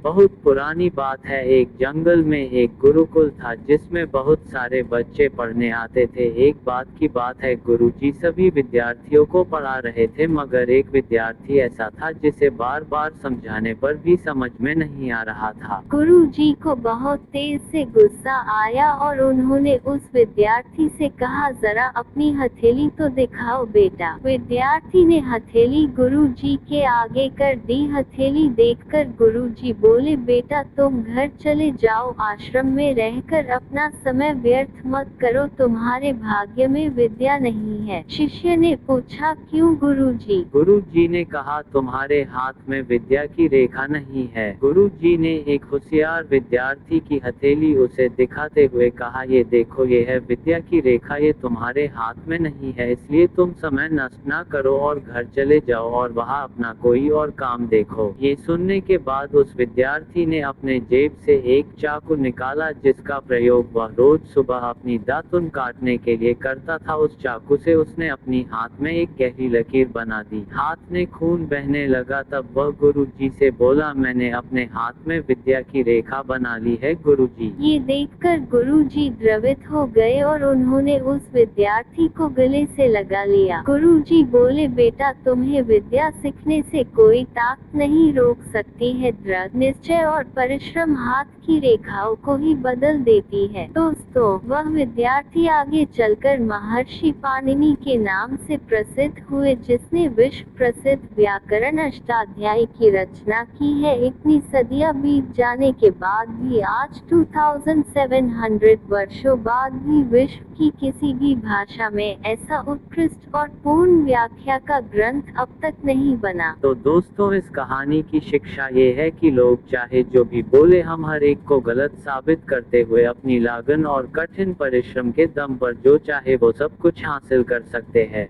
बहुत पुरानी बात है। एक जंगल में एक गुरुकुल था जिसमें बहुत सारे बच्चे पढ़ने आते थे। एक बात की बात है, गुरुजी सभी विद्यार्थियों को पढ़ा रहे थे, मगर एक विद्यार्थी ऐसा था जिसे बार बार समझाने पर भी समझ में नहीं आ रहा था। गुरुजी को बहुत तेज से गुस्सा आया और उन्होंने उस विद्यार्थी से कहा, जरा अपनी हथेली तो दिखाओ बेटा। विद्यार्थी ने हथेली गुरुजी के आगे कर दी। हथेली देखकर गुरुजी बोले, बेटा तुम घर चले जाओ, आश्रम में रहकर अपना समय व्यर्थ मत करो, तुम्हारे भाग्य में विद्या नहीं है। शिष्य ने पूछा, क्यों गुरुजी? गुरुजी ने कहा, तुम्हारे हाथ में विद्या की रेखा नहीं है। गुरुजी ने एक होशियार विद्यार्थी की हथेली उसे दिखाते हुए कहा, ये देखो, ये है विद्या की रेखा, ये तुम्हारे हाथ में नहीं है, इसलिए तुम समय नष्ट ना करो और घर चले जाओ और वहाँ अपना कोई और काम देखो। ये सुनने के बाद उस विद्यार्थी ने अपने जेब से एक चाकू निकाला जिसका प्रयोग वह रोज सुबह अपनी दातुन काटने के लिए करता था। उस चाकू से उसने अपनी हाथ में एक गहरी लकीर बना दी। हाथ में खून बहने लगा। तब वह गुरुजी से बोला, मैंने अपने हाथ में विद्या की रेखा बना ली है गुरुजी। ये देखकर गुरुजी द्रवित हो गए और उन्होंने उस विद्यार्थी को गले से लगा लिया। गुरुजी बोले, बेटा तुम्हें विद्या सीखने से कोई ताकत नहीं रोक सकती है। दृढ़ निश्चय और परिश्रम हाथ की रेखाओं को ही बदल देती है। दोस्तों, वह विद्यार्थी आगे चलकर महर्षि पाणिनि के नाम से प्रसिद्ध हुए, जिसने विश्व प्रसिद्ध व्याकरण अष्टाध्यायी की रचना की है। इतनी सदियां बीत जाने के बाद भी आज 2700 वर्षों बाद भी विश्व की किसी भी भाषा में ऐसा उत्कृष्ट और पूर्ण व्याख्या का ग्रंथ अब तक नहीं बना। तो दोस्तों, इस कहानी की शिक्षा ये है कि लोग चाहे जो भी बोले, हम हर एक को गलत साबित करते हुए अपनी लगन और कठिन परिश्रम के दम पर जो चाहे वो सब कुछ हासिल कर सकते हैं।